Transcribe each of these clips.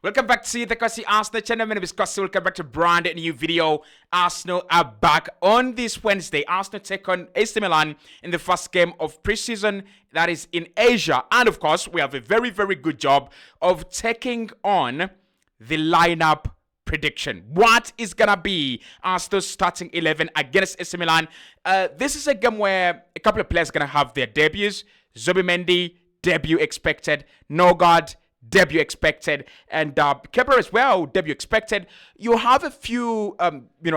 Welcome back to the Cossy Arsenal channel. My name is Cossy. Welcome back to a brand new video. Arsenal are back on this Wednesday. Arsenal take on AC Milan in the first game of preseason, that is in Asia. And of course, we have a very, very good job of taking on the lineup prediction. What is gonna be Arsenal's starting 11 against AC Milan? This is a game where a couple of players are gonna have their debuts. Zubimendi, debut expected. Nogard, debut expected, and Kepa as well, debut expected. You have a few,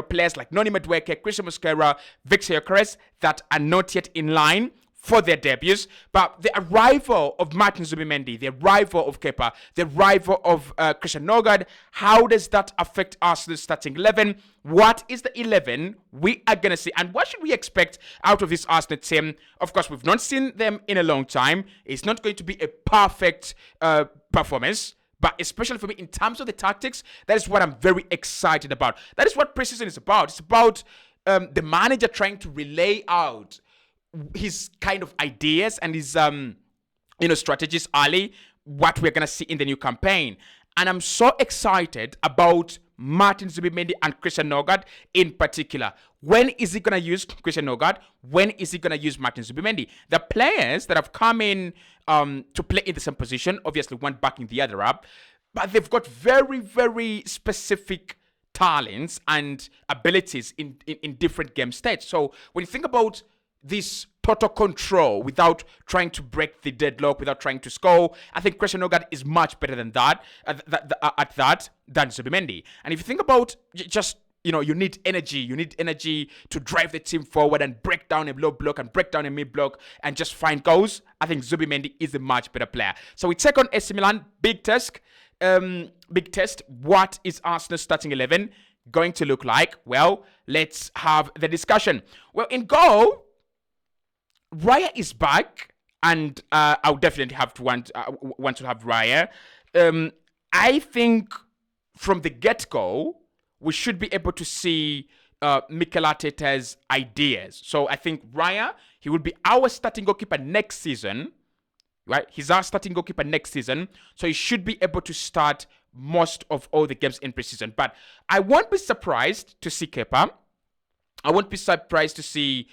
players like Noni Madueke, Christian Mosquera, Victor Gyökeres that are not yet in line for their debuts, but the arrival of Martin Zubimendi, the arrival of Kepa, the arrival of Christian Nogard, how does that affect Arsenal's starting 11? What is the 11 we are going to see? And what should we expect out of this Arsenal team? Of course, we've not seen them in a long time. It's not going to be a perfect performance, but especially for me, in terms of the tactics, that is what I'm very excited about. That is what preseason is about. It's about the manager trying to relay out his kind of ideas and his strategies early, what we're gonna see in the new campaign. And I'm so excited about Martin Zubimendi and Christian Nogard in particular. When is he gonna use Christian Nogard? When is he gonna use Martin Zubimendi? The players that have come in to play in the same position, obviously one backing the other up, but they've got very, very specific talents and abilities in different game states. So when you think about this total control without trying to break the deadlock, without trying to score, I think Christian Nogard is much better than that, than Zubimendi. And if you think about you need energy. You need energy to drive the team forward and break down a low block and break down a mid block and just find goals. I think Zubimendi is a much better player. So we take on AC Milan. Big test. What is Arsenal's starting 11 going to look like? Well, let's have the discussion. Well, in goal, Raya is back, and I'll definitely have to want to have Raya. I think from the get-go, we should be able to see Mikel Arteta's ideas. So I think Raya, he will be our starting goalkeeper next season, right? He's our starting goalkeeper next season, so he should be able to start most of all the games in preseason. But I won't be surprised to see Kepa. I won't be surprised to see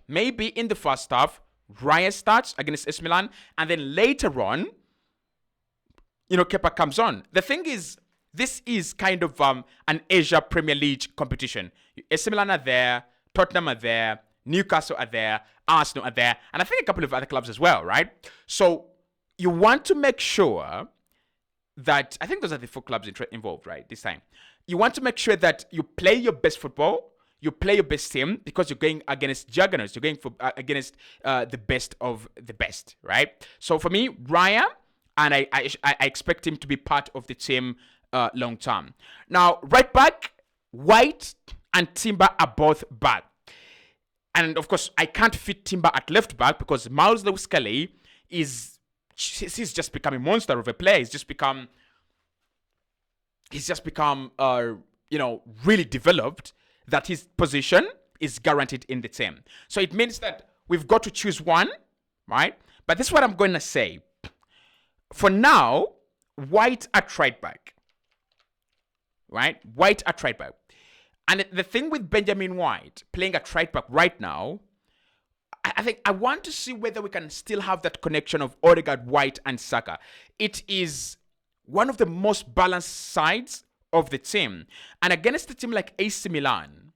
maybe in the first half, Raya starts against AC Milan, and then later on, Kepa comes on. The thing is, this is kind of an Asia Premier League competition. AC Milan are there, Tottenham are there, Newcastle are there, Arsenal are there, and I think a couple of other clubs as well, right? So you want to make sure that, I think those are the 4 clubs involved, right, this time. You want to make sure that you play your best football, you play your best team, because you're going against juggernauts. You're going for against the best of the best, right? So for me, Raya, and I expect him to be part of the team long term. Now, right back, White and Timber are both back. And of course, I can't fit Timber at left back because Miles Lewis-Kelly he's just become a monster of a player. He's just become really developed, that his position is guaranteed in the team. So it means that we've got to choose one, right? But this is what I'm going to say. For now, White at right back, right? White at right back. And the thing with Benjamin White playing at right back right now, I think I want to see whether we can still have that connection of Odegaard, White, and Saka. It is one of the most balanced sides of the team. And against a team like AC Milan,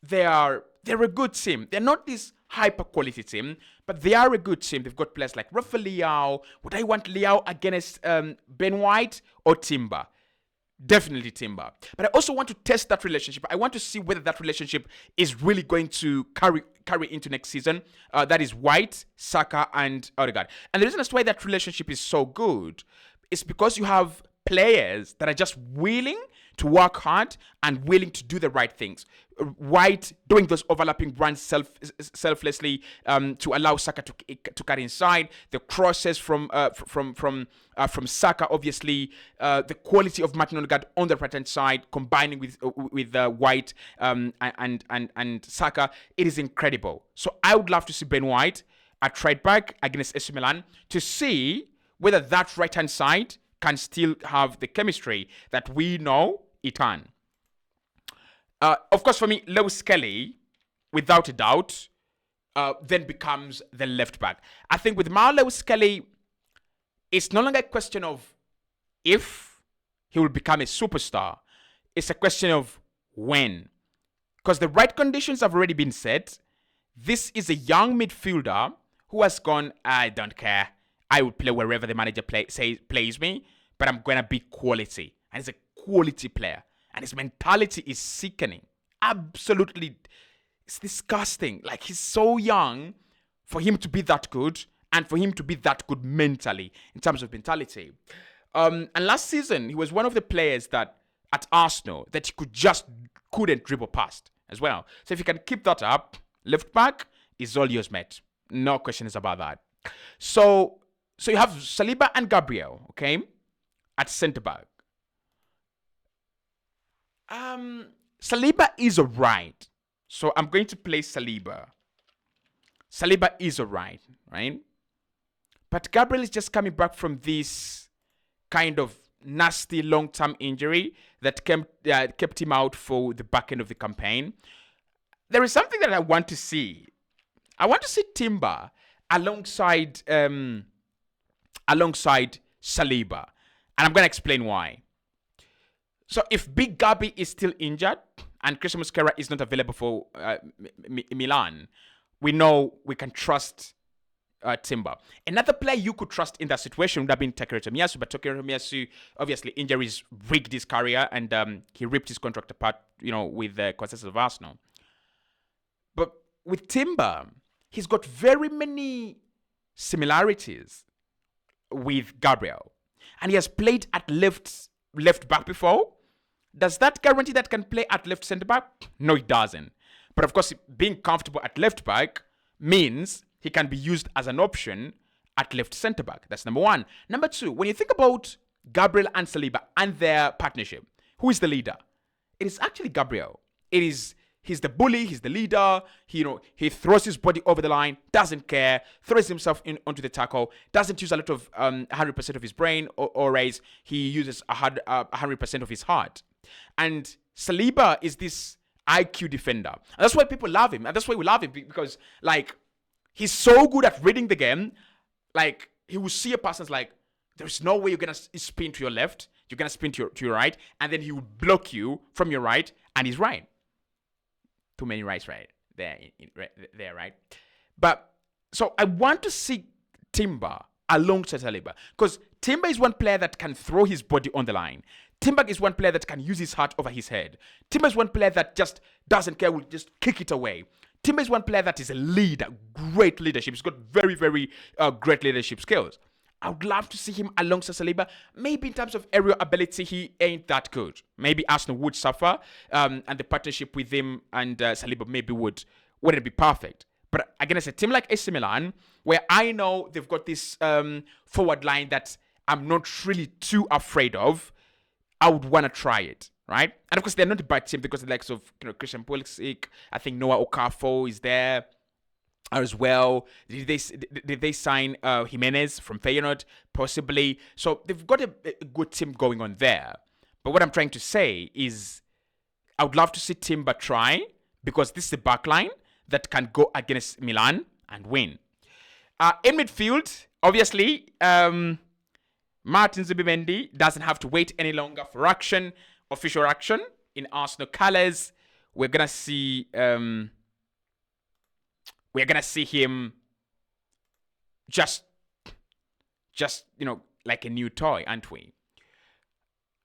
they're a good team. They're not this hyper quality team, but they are a good team. They've got players like Rafa Leao. Would I want Leao against Ben White or Timber? Definitely Timber. But I also want to test that relationship. I want to see whether that relationship is really going to carry into next season. That is White, Saka, and Odegaard. And the reason as to why that relationship is so good is because you have players that are just willing to work hard and willing to do the right things. White doing those overlapping runs selflessly to allow Saka to cut inside. The crosses from Saka, obviously, the quality of Martin Odegaard on the right hand side, combining with White and Saka, it is incredible. So I would love to see Ben White at right back against AC Milan to see whether that right hand side can still have the chemistry that we know it can. Of course, for me, Lewis Kelly, without a doubt, then becomes the left back. I think with Lewis Kelly, it's no longer a question of if he will become a superstar. It's a question of when. Because the right conditions have already been set. This is a young midfielder who has gone, I don't care. I will play wherever the manager plays me, but I'm going to be quality. And he's a quality player. And his mentality is sickening. Absolutely. It's disgusting. Like, he's so young for him to be that good and for him to be that good mentally, in terms of mentality. And last season, he was one of the players that at Arsenal that he couldn't dribble past as well. So if you can keep that up, left back is all yours, mate. No questions about that. So you have Saliba and Gabriel, okay, at centre back. Saliba is alright. So I'm going to play Saliba. Saliba is alright, right? But Gabriel is just coming back from this kind of nasty long-term injury that kept him out for the back end of the campaign. There is something that I want to see. I want to see Timber alongside Saliba. And I'm going to explain why. So if Big Gabi is still injured and Christian Mosquera is not available for Milan, we know we can trust Timber. Another player you could trust in that situation would have been Takehiro Tomiyasu, but Takehiro Tomiyasu, obviously, injuries rigged his career and he ripped his contract apart, with the consensus of Arsenal. But with Timber, he's got very many similarities with Gabriel. And he has played at left back before. Does that guarantee that can play at left centre back? No, it doesn't. But of course, being comfortable at left back means he can be used as an option at left centre back. That's number one. Number two, when you think about Gabriel and Saliba and their partnership, who is the leader? It is actually Gabriel. He's the bully, he's the leader. He throws his body over the line, doesn't care, throws himself onto the tackle, doesn't use a lot of 100% of his brain or raise. He uses 100% of his heart. And Saliba is this IQ defender. And that's why people love him. And that's why we love him, because, he's so good at reading the game. He will see a person like, there's no way you're going to spin to your left. You're going to spin to your right. And then he will block you from your right. And he's right. Too many rights right there, right? But, so I want to see Timber alongside Saliba. Because Timber is one player that can throw his body on the line. Timber is one player that can use his heart over his head. Timber is one player that just doesn't care, will just kick it away. Timber is one player that is a leader, great leadership. He's got very, very great leadership skills. I would love to see him alongside Saliba. Maybe in terms of aerial ability, he ain't that good. Maybe Arsenal would suffer, and the partnership with him and Saliba maybe wouldn't be perfect. But against a team like AC Milan, where I know they've got this forward line that I'm not really too afraid of, I would want to try it, right? And of course, they're not a bad team because the likes of Christian Pulisic, I think Noah Okafor is there as well. Did they sign Jimenez from Feyenoord? Possibly. So they've got a good team going on there. But what I'm trying to say is I would love to see Timber try, because this is a backline that can go against Milan and win. In midfield, obviously, Martin Zubimendi doesn't have to wait any longer for official action in Arsenal colours. We're gonna see him just like a new toy, aren't we?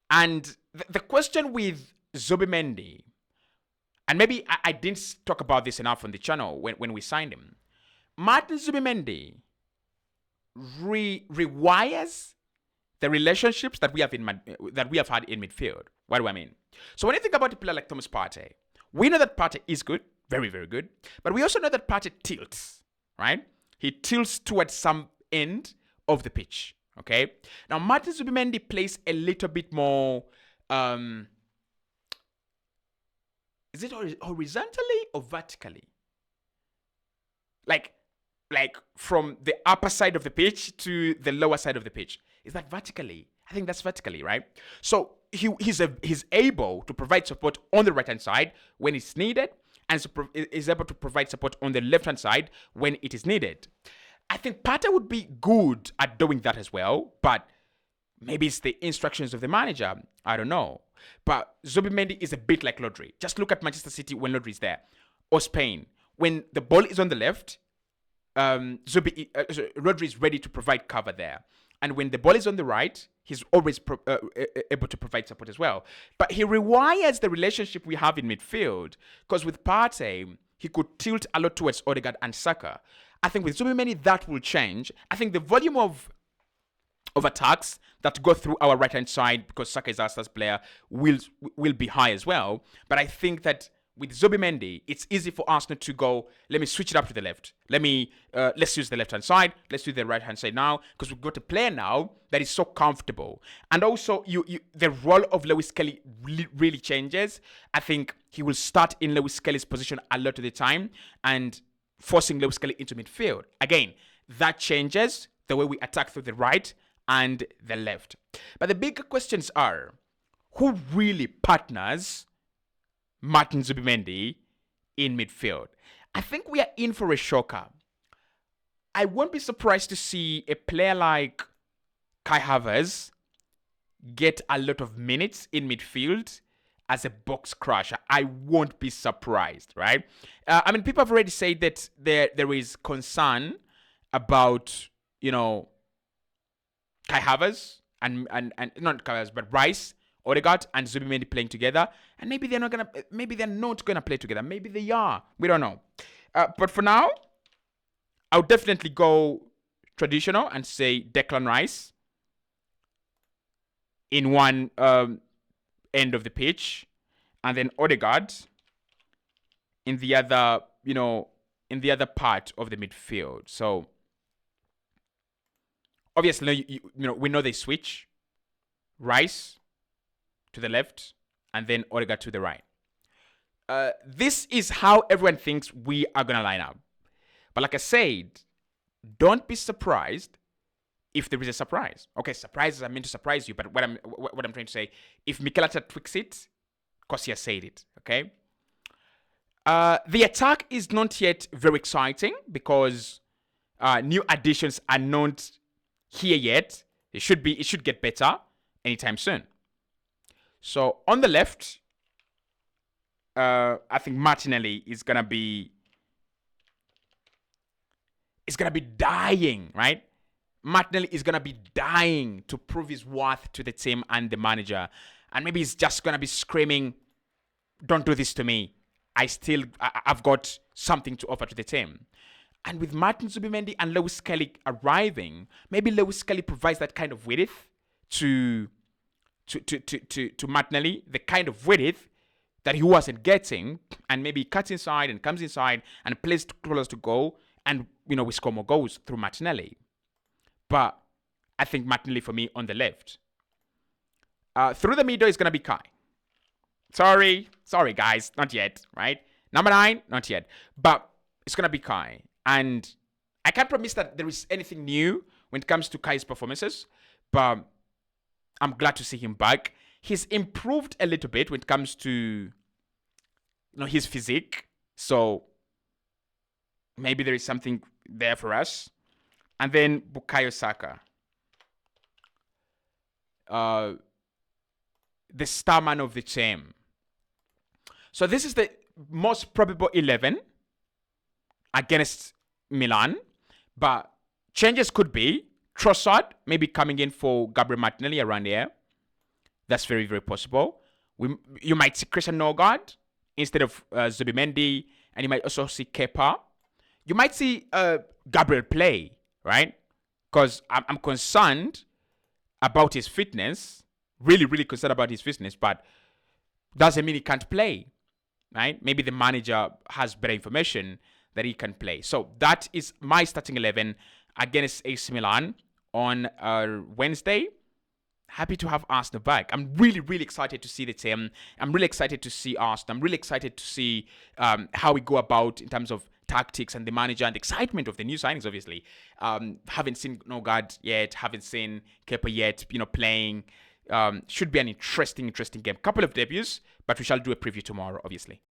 And the question with Zubimendi, and maybe I didn't talk about this enough on the channel when we signed him. Martin Zubimendi rewires the relationships that we have had in midfield. What do I mean? So when you think about a player like Thomas Partey, we know that Partey is good, very, very good, but we also know that Partey tilts, right? He tilts towards some end of the pitch, okay? Now, Martin Zubimendi plays a little bit more, is it horizontally or vertically? Like from the upper side of the pitch to the lower side of the pitch. Is that vertically? I think that's vertically, right? So he's able to provide support on the right hand side when it's needed, and is able to provide support on the left hand side when it is needed. I think Partey would be good at doing that as well, but maybe it's the instructions of the manager. I don't know. But Zubimendi is a bit like Rodri. Just look at Manchester City when Rodri is there, or Spain. When the ball is on the left, Rodri is ready to provide cover there. And when the ball is on the right, he's always able to provide support as well. But he rewires the relationship we have in midfield, because with Partey, he could tilt a lot towards Odegaard and Saka. I think with Zubimendi, that will change. I think the volume of attacks that go through our right-hand side, because Saka is our star player, will be high as well. But I think that with Zubimendi, it's easy for Arsenal to go, let me switch it up to the left. Let's use the left-hand side. Let's do the right-hand side now, because we've got a player now that is so comfortable. And also, the role of Lewis Kelly really changes. I think he will start in Lewis Kelly's position a lot of the time, and forcing Lewis Kelly into midfield. Again, that changes the way we attack through the right and the left. But the bigger questions are, who really partners Martin Zubimendi in midfield? I think we are in for a shocker. I won't be surprised to see a player like Kai Havertz get a lot of minutes in midfield as a box crusher. I won't be surprised, right? People have already said that there is concern about, Kai Havertz and not Kai Havertz, but Rice, Odegaard, and Zubimendi playing together, and maybe they're not gonna play together. Maybe they are. We don't know. But for now, I would definitely go traditional and say Declan Rice in one end of the pitch, and then Odegaard in the other, in the other part of the midfield. So obviously, we know they switch. Rice to the left, and then Odegaard to the right. This is how everyone thinks we are gonna line up. But like I said, don't be surprised if there is a surprise. Okay, surprises are meant to surprise you, but what I'm trying to say, if Mikel Arteta tweaks it, Cossy has said it. Okay. The attack is not yet very exciting because new additions are not here yet. It should get better anytime soon. So on the left, I think Martinelli is gonna be dying, right? Martinelli is gonna be dying to prove his worth to the team and the manager, and maybe he's just gonna be screaming, "Don't do this to me. I've got something to offer to the team." And with Martin Zubimendi and Lewis Kelly arriving, maybe Lewis Kelly provides that kind of width to Martinelli, the kind of width that he wasn't getting, and maybe he cuts inside and comes inside and plays close to goal, and we score more goals through Martinelli. But I think Martinelli for me on the left. Through the middle is gonna be Kai. Sorry guys, not yet, right? Number 9, not yet, but it's gonna be Kai, and I can't promise that there is anything new when it comes to Kai's performances, but I'm glad to see him back. He's improved a little bit when it comes to his physique, so maybe there is something there for us. And then Bukayo Saka, the star man of the team. So this is the most probable 11 against Milan, but changes could be Trossard maybe coming in for Gabriel Martinelli around here. That's very, very possible. You might see Christian Norgard instead of Zubimendi, and you might also see Kepa. You might see Gabriel play, right? Because I'm concerned about his fitness. Really, really concerned about his fitness, but doesn't mean he can't play, right? Maybe the manager has better information that he can play. So that is my starting 11 against AC Milan on Wednesday. Happy to have Arsenal back. I'm really, really excited to see the team. I'm really excited to see Arsenal. I'm really excited to see how we go about in terms of tactics and the manager and the excitement of the new signings, obviously. Haven't seen Nogard yet, haven't seen Kepa yet, playing. Should be an interesting game. Couple of debuts, but we shall do a preview tomorrow, obviously.